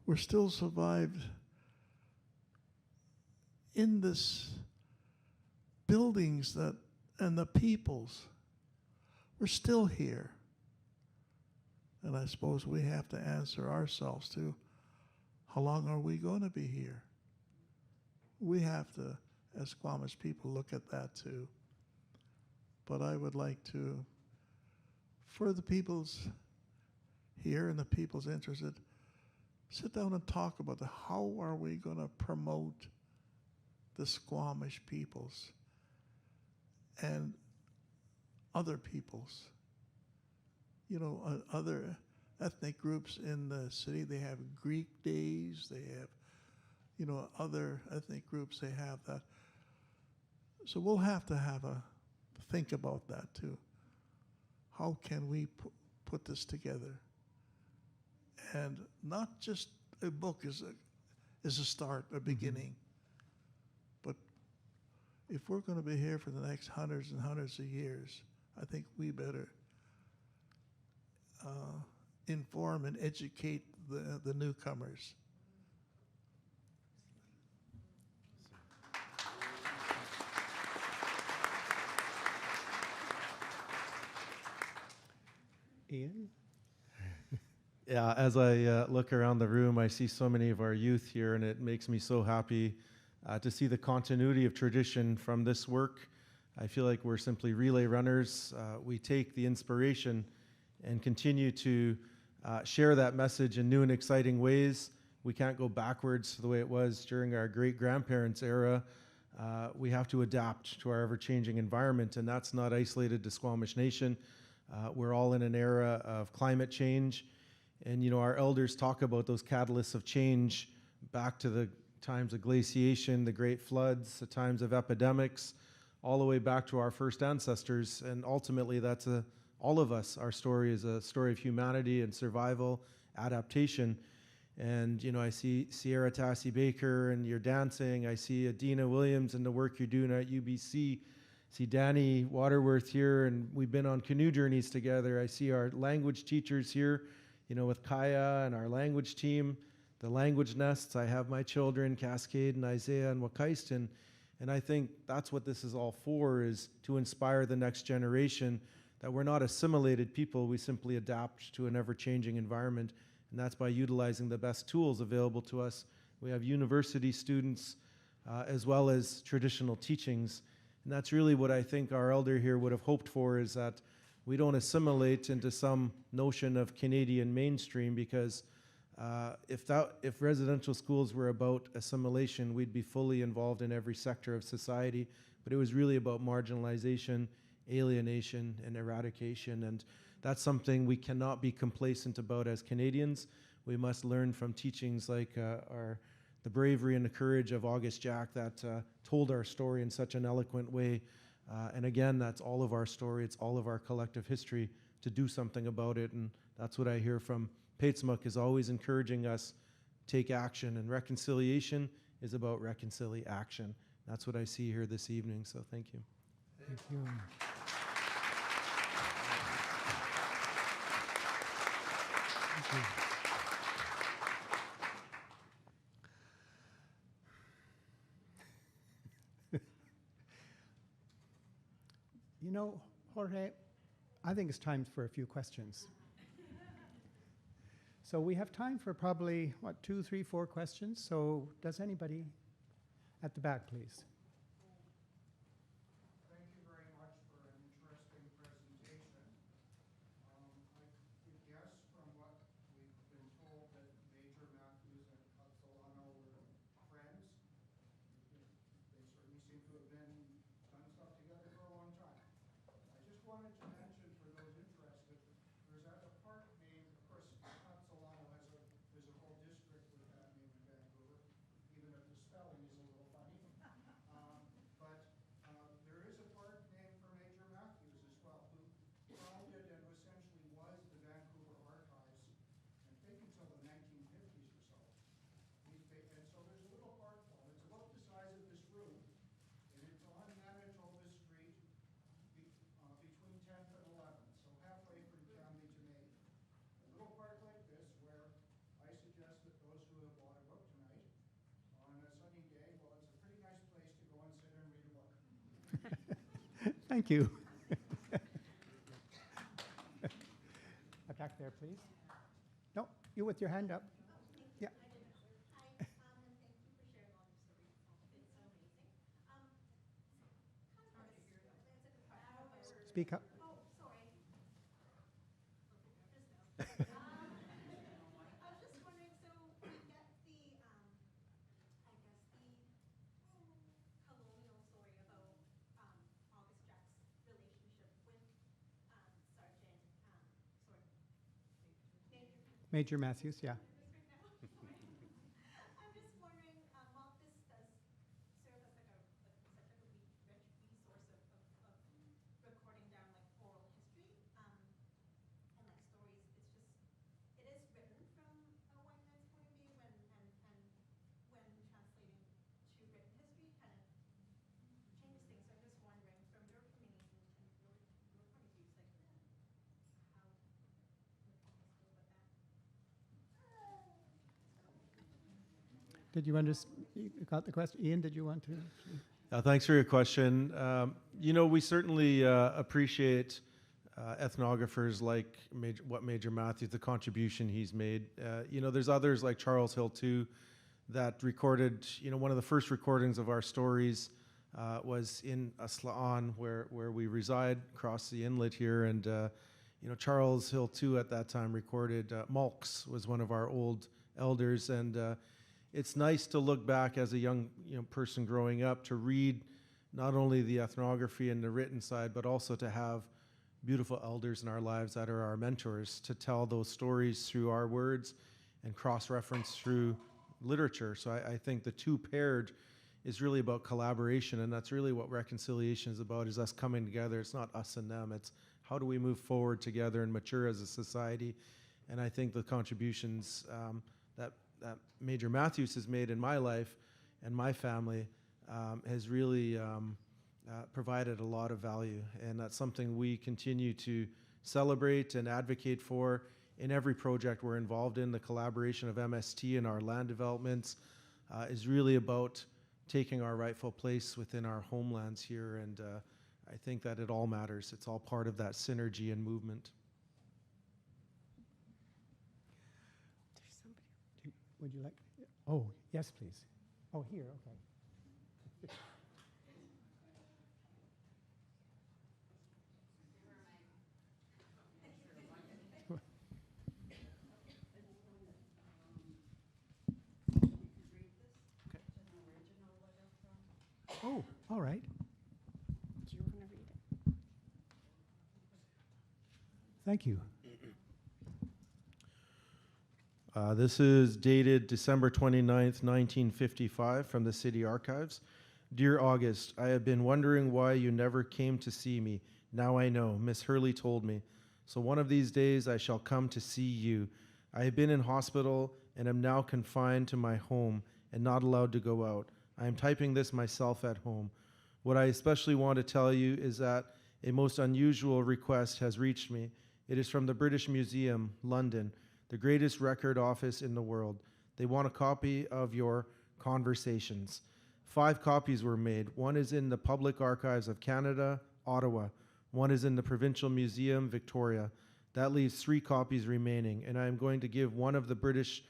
We're still survived in this buildings that and the peoples. We're still here. And I suppose we have to answer ourselves too, how long are we going to be here? We have to, as Squamish people, look at that too. But I would like to, for the peoples here and the people's interested, sit down and talk about how are we going to promote the Squamish peoples and other peoples. You know, other ethnic groups in the city, they have Greek days, they have, you know, other ethnic groups, they have that. So we'll have to have think about that too. How can we put this together? And not just a book is a start, a beginning. But if we're going to be here for the next hundreds and hundreds of years, I think we better inform and educate the newcomers. Ian? Yeah, as I look around the room, I see so many of our youth here, and it makes me so happy to see the continuity of tradition from this work. I feel like we're simply relay runners. We take the inspiration and continue to share that message in new and exciting ways we can't go backwards the way it was during our great-grandparents' era. We have to adapt to our ever-changing environment, and that's not isolated to Squamish Nation. We're all in an era of climate change, and our elders talk about those catalysts of change back to the times of glaciation, the great floods, the times of epidemics, all the way back to our first ancestors. And ultimately, that's all of us. Our story is a story of humanity and survival, adaptation. And I see Sierra Tassie Baker and your dancing. I see Adina Williams and the work you're doing at UBC. See Danny Waterworth here, and we've been on canoe journeys together. I see our language teachers here, with Kaya and our language team. The language nests, I have my children, Cascade and Isaiah and Wakaiston. And I think that's what this is all for, is to inspire the next generation that we're not assimilated people, we simply adapt to an ever-changing environment. And that's by utilizing the best tools available to us. We have university students as well as traditional teachings. And that's really what I think our elder here would have hoped for, is that we don't assimilate into some notion of Canadian mainstream, because if residential schools were about assimilation, we'd be fully involved in every sector of society. But it was really about marginalization, alienation, and eradication. And that's something we cannot be complacent about as Canadians. We must learn from teachings like the bravery and the courage of August Jack that told our story in such an eloquent way. And again, that's all of our story. It's all of our collective history, to do something about it. And that's what I hear from Paitsmuk, is always encouraging us take action. And reconciliation is about action. That's what I see here this evening. So thank you. Thank you. Thank you. Jorge, I think it's time for a few questions. So we have time for probably, 2, 3, 4 questions. So does anybody at the back, please? Thank you very much for an interesting presentation. I guess from what we've been told that Major Matthews and Khahtsahlano were friends. They certainly seem to have done stuff together for a long time. I just wanted to mention, for those interested, there's a park named, of course, Khahtsahlano there's a whole district with that name in Vancouver, even if the spelling is a little funny. But there is a park named for Major Matthews as well, who founded and essentially was the Vancouver Archives, I think until the 1950s or so. And so there's a little park for him. It's about the size of this room, and it's on Manitoba Street between 10th and 11th, so halfway from Cambie to Maine. A little park like this, where I suggest that those who have bought a book tonight, on a sunny day, well, it's a pretty nice place to go and sit and read a book. Thank you. Back there, please. No, you with your hand up. Yeah. Hi, and thank you for sharing all your stories. It's so amazing. Speak up. Oh, sorry. Just now. I was just wondering, so we get the, I guess the colonial story about August Jack's relationship with Sergeant, Major Matthews, yeah. I'm just wondering, while this does serve as like such like a rich resource of recording down like oral history and like stories, it is written from a white man's point of view, and when translating to written history, kind of changes things. So I'm just wondering, from your communities and your point of views, like how would you feel about that? Did you understand? You got the question? Ian, did you want to? Thanks for your question. We certainly appreciate ethnographers like what Major Matthews, the contribution he's made. There's others like Charles Hill too, that recorded. One of the first recordings of our stories was in ats'alanexw, where we reside, across the inlet here, and Charles Hill too at that time recorded. Mulks was one of our old elders. And it's nice to look back as a young person growing up to read not only the ethnography and the written side, but also to have beautiful elders in our lives that are our mentors to tell those stories through our words and cross-reference through literature. So I think the two paired is really about collaboration, and that's really what reconciliation is about, is us coming together. It's not us and them. It's how do we move forward together and mature as a society. And I think the contributions that Major Matthews has made in my life and my family has really provided a lot of value. And that's something we continue to celebrate and advocate for in every project we're involved in. The collaboration of MST and our land developments is really about taking our rightful place within our homelands here. And I think that it all matters. It's all part of that synergy and movement. Would you like? Oh, yes, please. Oh, here, okay. Oh, all right. Do you want to read it? Thank you. This is dated December 29th, 1955, from the City Archives. Dear August, I have been wondering why you never came to see me. Now I know. Miss Hurley told me. So one of these days I shall come to see you. I have been in hospital and am now confined to my home and not allowed to go out. I am typing this myself at home. What I especially want to tell you is that a most unusual request has reached me. It is from the British Museum, London, the greatest record office in the world. They want a copy of your Conversations. 5 copies were made. One is in the Public Archives of Canada, Ottawa. One is in the Provincial Museum, Victoria. That leaves 3 copies remaining, and I am going to give one to the British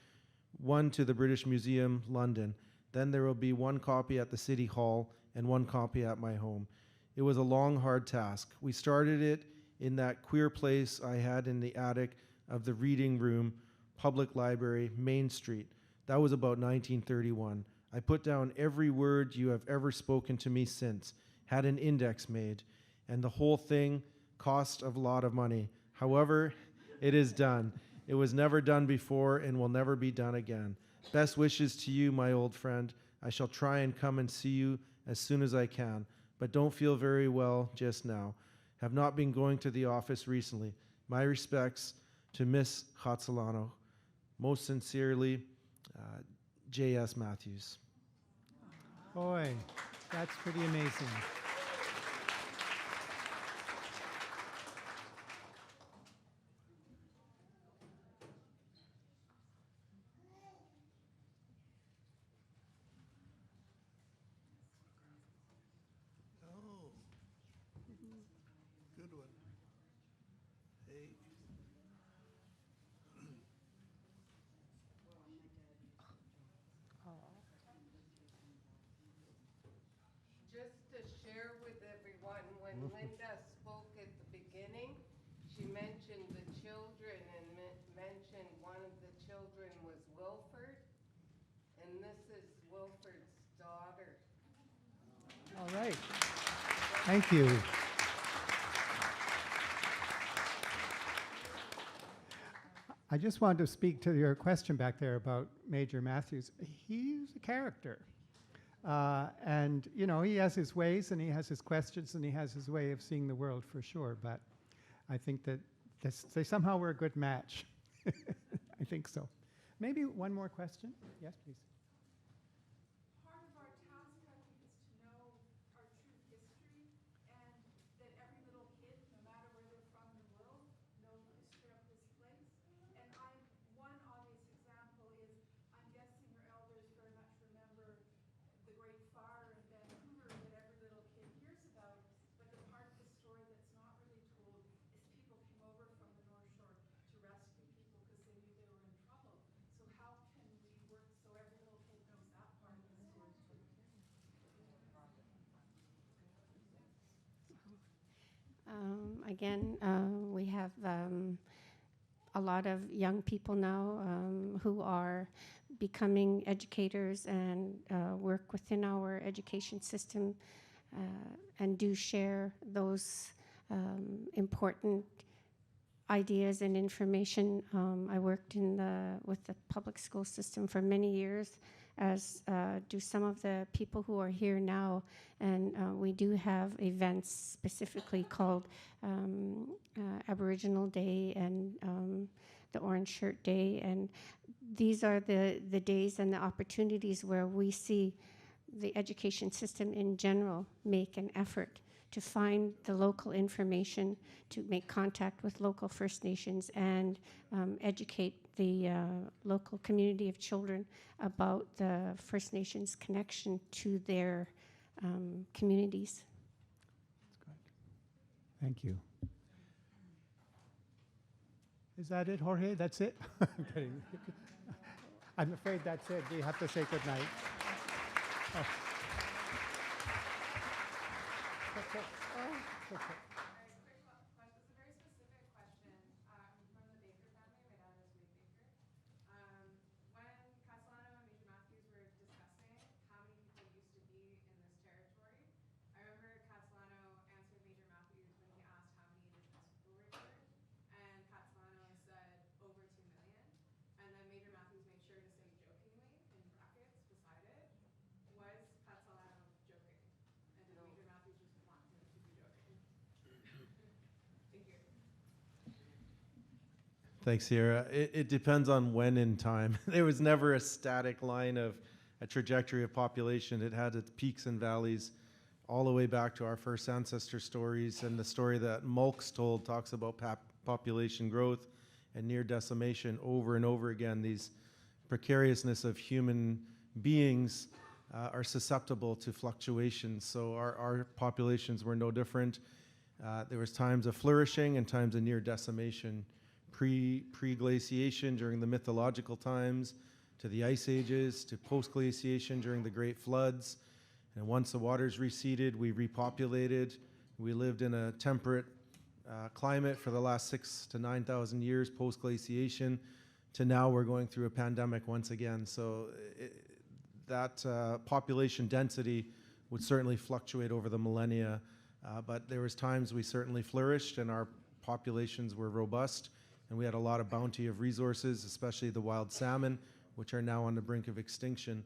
Museum, London. Then there will be 1 copy at the City Hall and 1 copy at my home. It was a long, hard task. We started it in that queer place I had in the attic of the Reading Room, Public Library, Main Street. That was about 1931. I put down every word you have ever spoken to me since, had an index made, and the whole thing cost a lot of money. However, it is done. It was never done before and will never be done again. Best wishes to you, my old friend. I shall try and come and see you as soon as I can, but don't feel very well just now. Have not been going to the office recently. My respects to Miss Khahtsahlano. Most sincerely, J.S. Matthews. Boy, that's pretty amazing. Oh, good one. Hey. Just to share with everyone, when Linda spoke at the beginning, she mentioned the children and mentioned one of the children was Wilford, and this is Wilford's daughter. All right. Thank you. I just wanted to speak to your question back there about Major Matthews. He's a character. And, you know, he has his ways and he has his questions and he has his way of seeing the world for sure. But I think that they somehow were a good match. I think so. Maybe one more question? Yes, please. Part of our task, I think, is to know our true history, and that every little kid, no matter where they're from in the world, know the history of this place. And one obvious example is, I'm guessing your elders very much remember the Great Fire in Vancouver that every little kid hears about. But the part of the story that's not really told is people came over from the North Shore to rescue people because they knew they were in trouble. So how can we work so every little kid knows that part of the story too? Again, we have a lot of young people now who are becoming educators and work within our education system and do share those important ideas and information. I worked with the public school system for many years, as do some of the people who are here now. And we do have events specifically called Aboriginal Day and the Orange Shirt Day. And these are the days and the opportunities where we see the education system in general make an effort to find the local information, to make contact with local First Nations and educate the local community of children about the First Nations connection to their communities. Thank you. Is that it, Jorge? That's it? I'm kidding. I'm afraid that's it. We have to say goodnight. Oh. Okay. Okay. Thanks, Sierra. It depends on when in time. There was never a static line of a trajectory of population. It had its peaks and valleys all the way back to our first ancestor stories, and the story that Mulks told talks about population growth and near decimation over and over again. These precariousness of human beings are susceptible to fluctuations, so our populations were no different. There was times of flourishing and times of near decimation. Pre-glaciation during the mythological times, to the ice ages, to post-glaciation during the great floods. And once the waters receded, we repopulated. We lived in a temperate climate for the last 6,000 to 9,000 years post-glaciation, to now we're going through a pandemic once again. So that population density would certainly fluctuate over the millennia, but there was times we certainly flourished and our populations were robust. And we had a lot of bounty of resources, especially the wild salmon, which are now on the brink of extinction.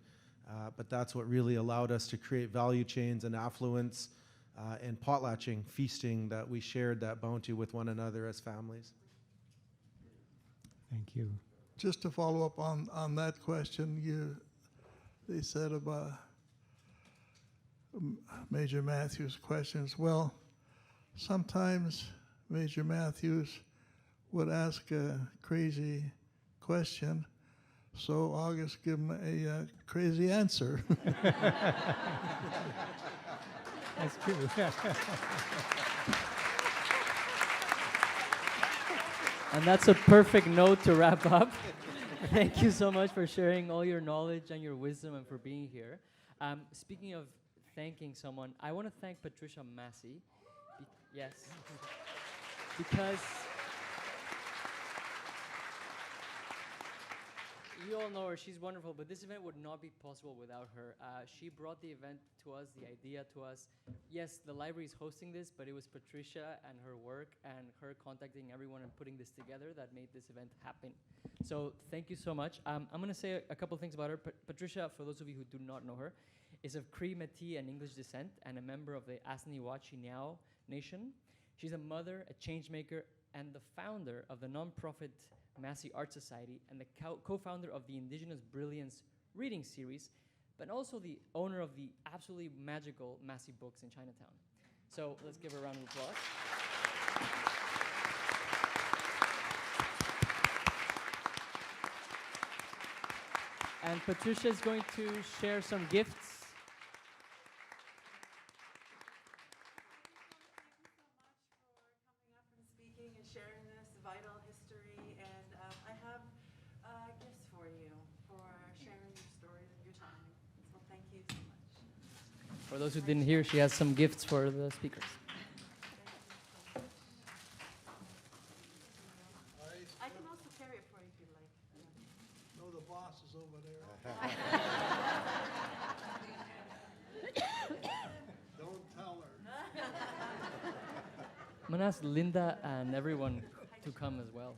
But that's what really allowed us to create value chains and affluence and potlatching, feasting, that we shared that bounty with one another as families. Thank you. Just to follow up on that question, they said about Major Matthews' questions. Well, sometimes Major Matthews would ask a crazy question, so August give him a crazy answer. That's true. And that's a perfect note to wrap up. Thank you so much for sharing all your knowledge and your wisdom and for being here. Speaking of thanking someone, I want to thank Patricia Massy. Yes. Because you all know her, she's wonderful, but this event would not be possible without her. She brought the event to us, the idea to us. Yes, the library is hosting this, but it was Patricia and her work and her contacting everyone and putting this together that made this event happen. So thank you so much. I'm going to say a couple things about her. Patricia, for those of you who do not know her, is of Cree, Métis, and English descent and a member of the Asni-Wachineau Nation. She's a mother, a change maker, and the founder of the nonprofit Massy Art Society and the co-founder of the Indigenous Brilliance reading series, but also the owner of the absolutely magical Massy books in Chinatown. So let's give her a round of applause. And Patricia is going to share some gifts. Sharing this vital history, and I have gifts for you for sharing your stories and your time. So thank you so much. For those who didn't hear, she has some gifts for the speakers. I can also I'm gonna ask Linda and everyone to come as well.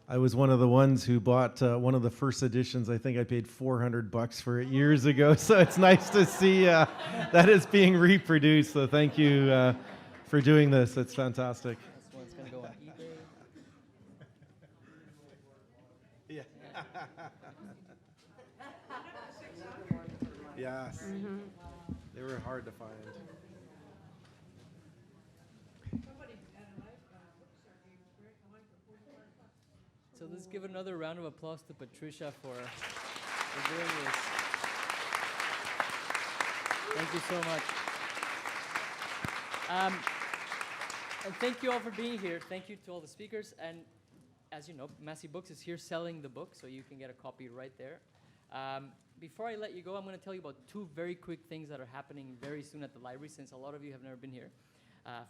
I was one of the ones who bought one of the first editions. I think I paid $400 for it years ago. So it's nice to see that it's being reproduced. So thank you for doing this. It's fantastic. This one's gonna go on eBay. Yeah. Yes. They were hard to find. So let's give another round of applause to Patricia for doing this. Thank you so much. And thank you all for being here. Thank you to all the speakers. And as you know, Massy Books is here selling the book, so you can get a copy right there. Before I let you go, I'm going to tell you about two very quick things that are happening very soon at the library, since a lot of you have never been here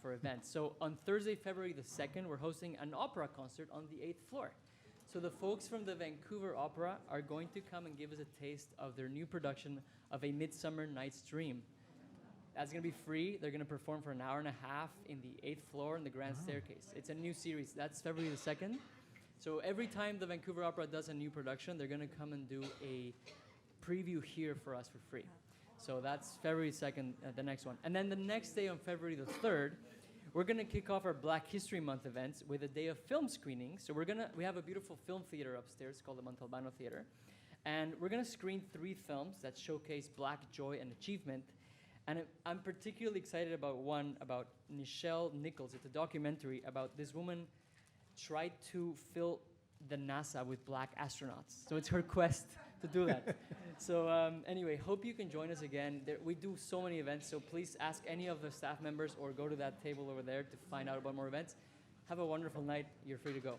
for events. So on Thursday, February the 2nd, we're hosting an opera concert on the 8th floor. So the folks from the Vancouver Opera are going to come and give us a taste of their new production of A Midsummer Night's Dream. That's going to be free. They're going to perform for an hour and a half in the 8th floor in the grand staircase. It's a new series. That's February the 2nd. So every time the Vancouver Opera does a new production, they're going to come and do a preview here for us for free. So that's February 2nd, the next one. And then the next day on February the 3rd, we're going to kick off our Black History Month events with a day of film screenings. So we have a beautiful film theater upstairs called the Montalbano Theater. And we're going to screen 3 films that showcase Black joy and achievement. And I'm particularly excited about one about Nichelle Nichols. It's a documentary about this woman tried to fill the NASA with Black astronauts. So it's her quest to do that. So anyway, hope you can join us again. We do so many events, so please ask any of the staff members or go to that table over there to find out about more events. Have a wonderful night. You're free to go.